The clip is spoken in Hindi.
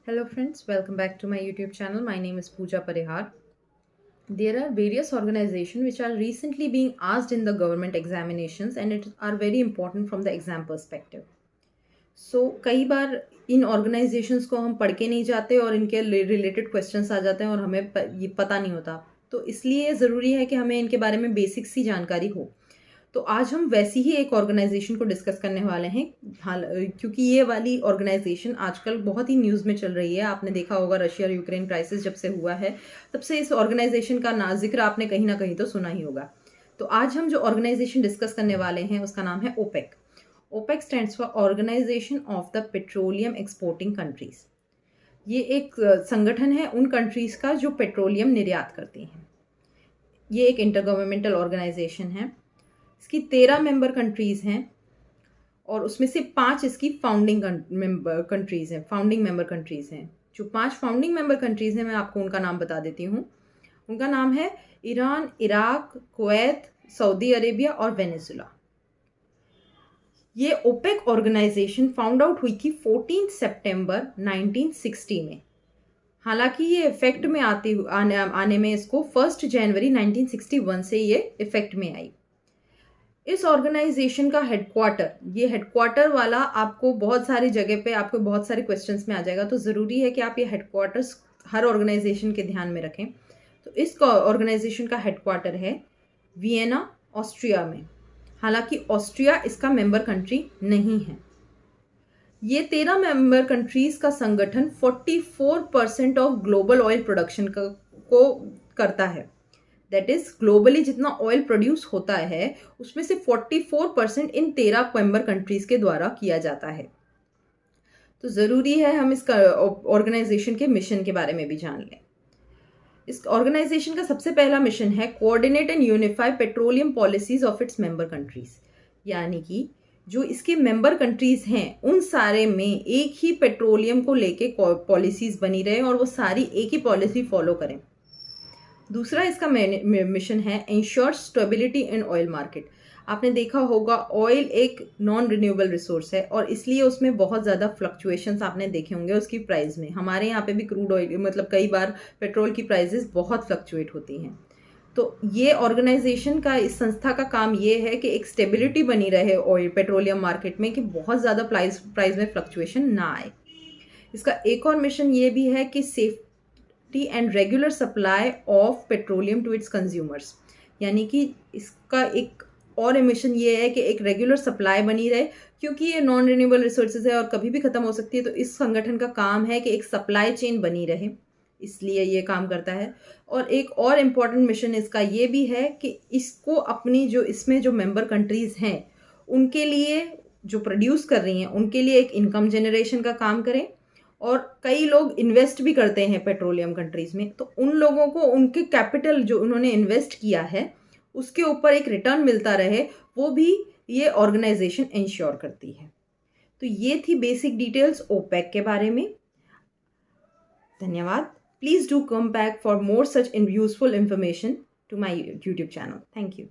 Hello friends, welcome back to my YouTube channel. My name is Pooja Parihar. There are various organizations which are recently being asked in the government examinations and it are very important from the exam perspective. So कई बार इन ऑर्गेनाइजेशंस को हम पढ़ के नहीं जाते और इनके रिलेटेड क्वेश्चंस आ जाते हैं और हमें ये पता नहीं होता, तो इसलिए ज़रूरी है कि हमें इनके बारे में बेसिक सी जानकारी हो। तो आज हम वैसी ही एक ऑर्गेनाइजेशन को डिस्कस करने वाले हैं। हाल क्योंकि ये वाली ऑर्गेनाइजेशन आजकल बहुत ही न्यूज़ में चल रही है। आपने देखा होगा रशिया और यूक्रेन क्राइसिस जब से हुआ है, तब से इस ऑर्गेनाइजेशन का जिक्र आपने कहीं ना कहीं तो सुना ही होगा। तो आज हम जो ऑर्गेनाइजेशन डिस्कस करने वाले हैं उसका नाम है OPEC. OPEC stands for organisation of the petroleum exporting countries. ये एक संगठन है उन कंट्रीज का जो पेट्रोलियम निर्यात करती हैं। ये एक इंटर गवर्नमेंटल ऑर्गेनाइजेशन है। इसकी 13 मेंबर कंट्रीज़ हैं और उसमें से 5 इसकी फाउंडिंग कंट्रीज़ हैं, फाउंडिंग मेंबर कंट्रीज़ हैं। जो 5 फाउंडिंग मेंबर कंट्रीज़ हैं मैं आपको उनका नाम बता देती हूँ। उनका नाम है Iran, Iraq, Kuwait, Saudi Arabia और वेनेजुला। ये ओपेक ऑर्गेनाइजेशन फाउंड आउट हुई थी 14 सितंबर 1960 में। हालांकि ये इफेक्ट में आने में इसको 1 जनवरी 1961 से ये इफेक्ट में आई। इस ऑर्गेनाइजेशन का हेडक्वार्टर वाला आपको बहुत सारी जगह पे आपको बहुत सारे क्वेश्चंस में आ जाएगा, तो ज़रूरी है कि आप ये हेडक्वार्टर्स हर ऑर्गेनाइजेशन के ध्यान में रखें। तो इस ऑर्गेनाइजेशन का हेडक्वार्टर है वियना, ऑस्ट्रिया में। हालांकि ऑस्ट्रिया इसका मेंबर कंट्री नहीं है। ये 13 मेंबर कंट्रीज का संगठन 44% ऑफ ग्लोबल ऑयल प्रोडक्शन को करता है। दैट इज ग्लोबली जितना ऑयल प्रोड्यूस होता है उसमें से 44% इन 13 मेंबर कंट्रीज के द्वारा किया जाता है। तो ज़रूरी है हम इस ऑर्गेनाइजेशन के मिशन के बारे में भी जान लें। इस ऑर्गेनाइजेशन का सबसे पहला मिशन है coordinate and unify petroleum policies of its member countries. यानी कि जो इसके मेंबर कंट्रीज हैं उन सारे में एक ही पेट्रोलियम को लेके पॉलिसीज बनी रहे और वो सारी एक ही पॉलिसी फॉलो करें। दूसरा इसका मिशन है ensure stability in oil market. आपने देखा होगा ऑयल एक नॉन रिन्यूएबल रिसोर्स है और इसलिए उसमें बहुत ज़्यादा फ्लक्चुएशंस आपने देखे होंगे उसकी प्राइस में। हमारे यहाँ पे भी क्रूड ऑयल मतलब कई बार पेट्रोल की प्राइसेस बहुत फ्लक्चुएट होती हैं। तो ये ऑर्गेनाइजेशन का, इस संस्था का काम ये है कि एक स्टेबिलिटी बनी रहे ऑयल पेट्रोलियम मार्केट में, कि बहुत ज़्यादा प्राइस में फ्लक्चुएशन ना आए। इसका एक और मिशन ये भी है कि safety and regular supply of petroleum to its consumers. यानी कि इसका एक और मिशन ये है कि एक रेगुलर सप्लाई बनी रहे, क्योंकि ये नॉन रिन्यूएबल रिसोर्सेज है और कभी भी ख़त्म हो सकती है। तो इस संगठन का काम है कि एक सप्लाई चेन बनी रहे, इसलिए ये काम करता है। और एक और इम्पॉर्टेंट मिशन इसका ये भी है कि इसको अपनी जो इसमें जो मेंबर कंट्रीज़ हैं उनके लिए, जो प्रोड्यूस कर रही हैं उनके लिए एक इनकम जनरेशन का काम करें। और कई लोग इन्वेस्ट भी करते हैं पेट्रोलियम कंट्रीज़ में, तो उन लोगों को उनके कैपिटल जो उन्होंने इन्वेस्ट किया है उसके ऊपर एक रिटर्न मिलता रहे, वो भी ये ऑर्गेनाइजेशन इंश्योर करती है। तो ये थी बेसिक डिटेल्स ओपेक के बारे में। धन्यवाद। Please do come back for more such useful information to my YouTube channel. Thank you.